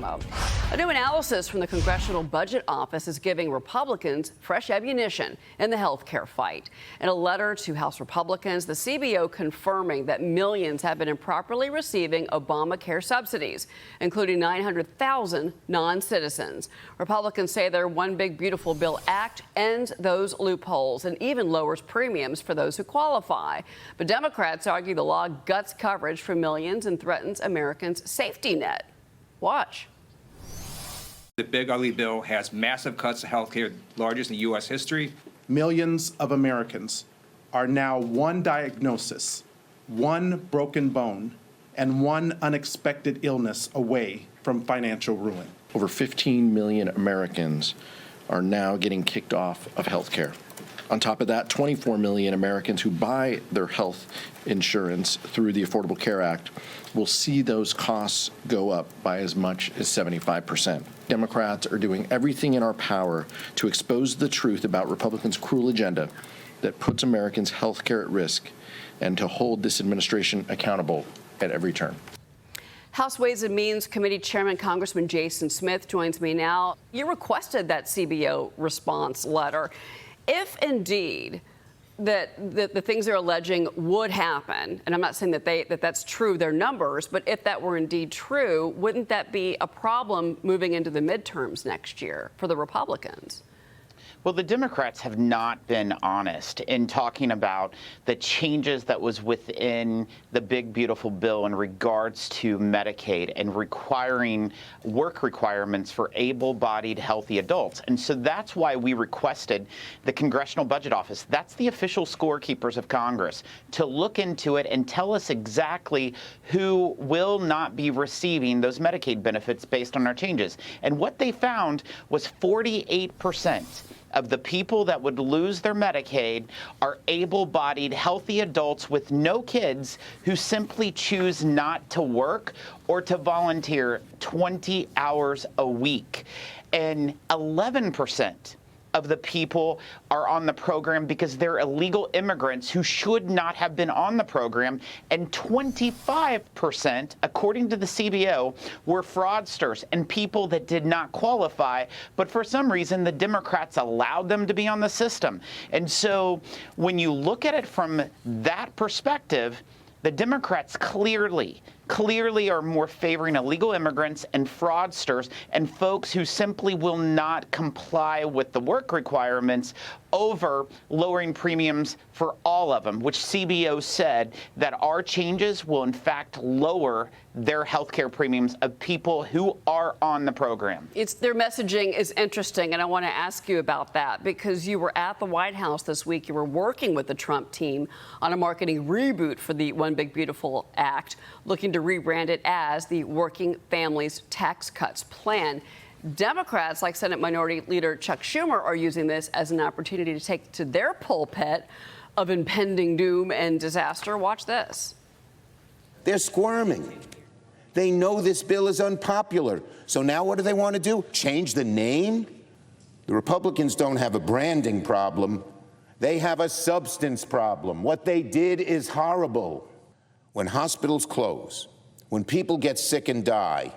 A new analysis from the Congressional Budget Office is giving Republicans fresh ammunition in the health care fight. In a letter to House Republicans, the CBO confirming that millions have been improperly receiving Obamacare subsidies, including 900,000 non-citizens. Republicans say their One Big Beautiful Bill Act ends those loopholes and even lowers premiums for those who qualify. But Democrats argue the law guts coverage for millions and threatens Americans' safety net. Watch. The big ugly bill has massive cuts to health care, largest in U.S. history. Millions of Americans are now one diagnosis, one broken bone, and one unexpected illness away from financial ruin. Over 15 million Americans are now getting kicked off of health care. On top of that, 24 million Americans who buy their health insurance through the Affordable Care Act will see those costs go up by as much as 75%. Democrats are doing everything in our power to expose the truth about Republicans' cruel agenda that puts Americans' health care at risk and to hold this administration accountable at every turn. House Ways and Means Committee Chairman Congressman Jason Smith joins me now. You requested that CBO response letter. If indeed that the things they're alleging would happen, and I'm not saying that that's true, their numbers, but if that were indeed true, wouldn't that be a problem moving into the midterms next year for the Republicans? Well, the Democrats have not been honest in talking about the changes that was within the big, beautiful bill in regards to Medicaid and requiring work requirements for able-bodied, healthy adults. And so that's why we requested the Congressional Budget Office, that's the official scorekeepers of Congress, to look into it and tell us exactly who will not be receiving those Medicaid benefits based on our changes. And what they found was 48% of the people that would lose their Medicaid are able-bodied, healthy adults with no kids who simply choose not to work or to volunteer 20 hours a week. And 11% of the people are on the program because they're illegal immigrants who should not have been on the program, and 25%, according to the CBO, were fraudsters and people that did not qualify, but for some reason the Democrats allowed them to be on the system. And so when you look at it from that perspective, the Democrats clearly are more favoring illegal immigrants and fraudsters and folks who simply will not comply with the work requirements over lowering premiums for all of them, which CBO said that our changes will in fact lower their health care premiums of people who are on the program. Their messaging is interesting, and I want to ask you about that because you were at the White House this week. You were working with the Trump team on a marketing reboot for the One Big Beautiful Act, looking to rebrand it as the Working Families Tax Cuts Plan. Democrats, like Senate Minority Leader Chuck Schumer, are using this as an opportunity to take to their pulpit of impending doom and disaster. Watch this. They're squirming. They know this bill is unpopular. So now what do they want to do? Change the name? The Republicans don't have a branding problem. They have a substance problem. What they did is horrible. When hospitals close, when people get sick and die,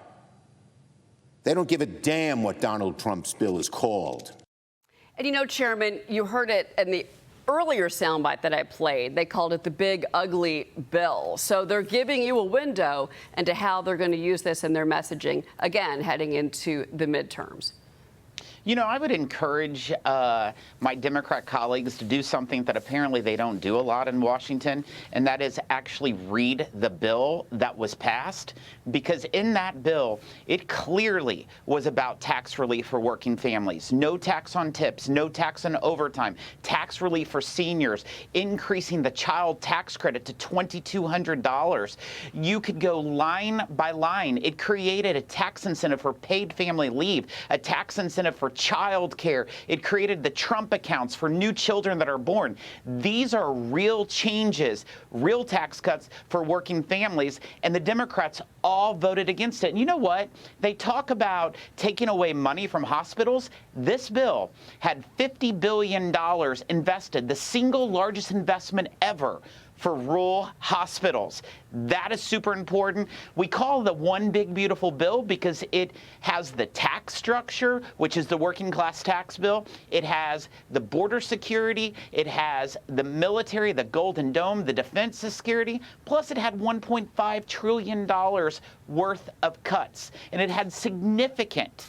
they don't give a damn what Donald Trump's bill is called. And you know, Chairman, you heard it in the earlier soundbite that I played. They called it the big, ugly bill. So they're giving you a window into how they're going to use this in their messaging, again, heading into the midterms. You know, I would encourage my Democrat colleagues to do something that apparently they don't do a lot in Washington, and that is actually read the bill that was passed, because in that bill, it clearly was about tax relief for working families. No tax on tips, no tax on overtime, tax relief for seniors, increasing the child tax credit to $2,200. You could go line by line. It created a tax incentive for paid family leave, a tax incentive for child care. It created the Trump accounts for new children that are born. These are real changes, real tax cuts for working families, and the Democrats all voted against it. And you know what? They talk about taking away money from hospitals. This bill had $50 billion invested, the single largest investment ever for rural hospitals. That is super important. We call the one big beautiful bill because it has the tax structure, which is the working class tax bill. It has the border security. It has the military, the Golden Dome, the defense security. Plus, it had $1.5 trillion worth of cuts. And it had significant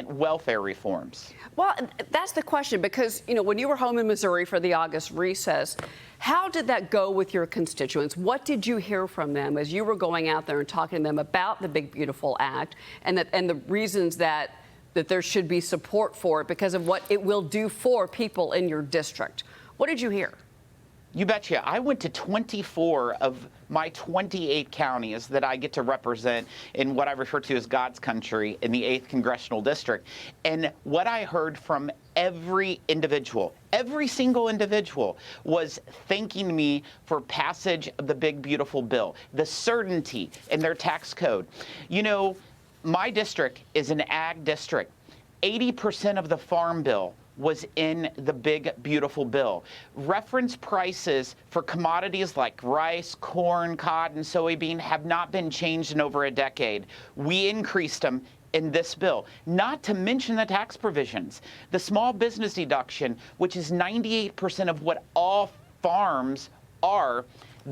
welfare reforms. Well, that's the question, because, when you were home in Missouri for the August recess, how did that go with your constituents? What did you hear from them as you were going out there and talking to them about the Big Beautiful Act and the reasons that there should be support for it because of what it will do for people in your district? What did you hear? You betcha. I went to 24 of my 28 counties that I get to represent in what I refer to as God's country in the 8th Congressional District. And what I heard from every individual, every single individual, was thanking me for passage of the Big Beautiful Bill, the certainty in their tax code. My district is an ag district. 80% of the farm bill was in the Big Beautiful Bill. Reference prices for commodities like rice, corn, cotton, soybean have not been changed in over a decade. We increased them in this bill, not to mention the tax provisions. The small business deduction, which is 98% of what all farms are,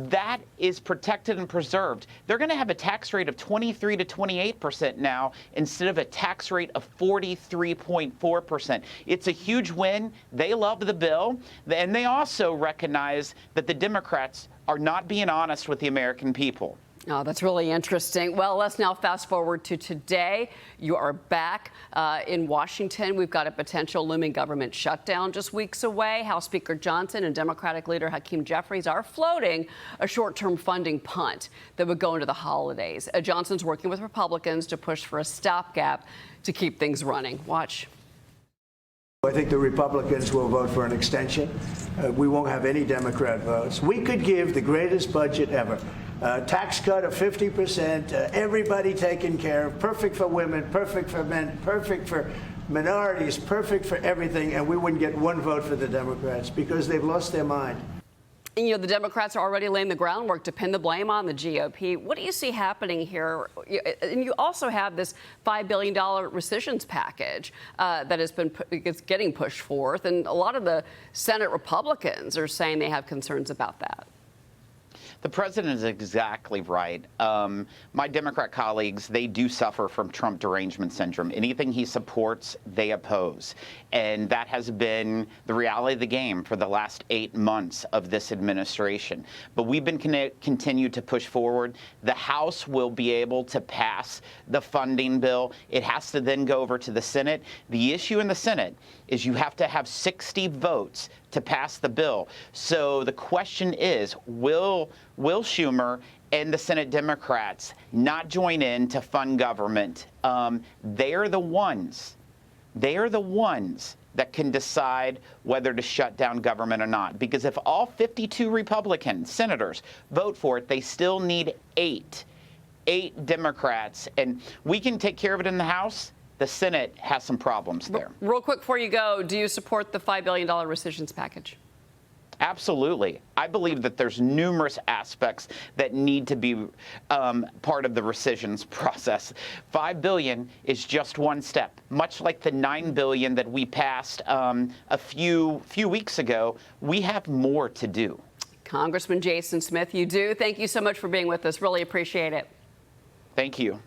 that is protected and preserved. They're going to have a tax rate of 23 to 28% now instead of a tax rate of 43.4%. It's a huge win. They love the bill, and they also recognize that the Democrats are not being honest with the American people. Oh, that's really interesting. Well, let's now fast forward to today. You are back in Washington. We've got a potential looming government shutdown just weeks away. House Speaker Johnson and Democratic leader Hakeem Jeffries are floating a short-term funding punt that would go into the holidays. Johnson's working with Republicans to push for a stopgap to keep things running. Watch. I think the Republicans will vote for an extension. We won't have any Democrat votes. We could give the greatest budget ever. Tax cut of 50%, everybody taken care of, perfect for women, perfect for men, perfect for minorities, perfect for everything, and we wouldn't get one vote for the Democrats because they've lost their mind. The Democrats are already laying the groundwork to pin the blame on the GOP. What do you see happening here? And you also have this $5 billion rescissions package that is getting pushed forth, and a lot of the Senate Republicans are saying they have concerns about that. The president is exactly right. My Democrat colleagues, they do suffer from Trump derangement syndrome. Anything he supports, they oppose. And that has been the reality of the game for the last 8 months of this administration. But we've been continued to push forward. The House will be able to pass the funding bill. It has to then go over to the Senate. The issue in the Senate is you have to have 60 votes to pass the bill. So the question is, will Schumer and the Senate Democrats not join in to fund government? They are the ones that can decide whether to shut down government or not. Because if all 52 Republican senators vote for it, they still need eight Democrats. And we can take care of it in the House. The Senate has some problems there. Real quick before you go, do you support the $5 billion rescissions package? Absolutely. I believe that there's numerous aspects that need to be part of the rescissions process. $5 billion is just one step. Much like the $9 billion that we passed a few weeks ago, we have more to do. Congressman Jason Smith, you do. Thank you so much for being with us. Really appreciate it. Thank you.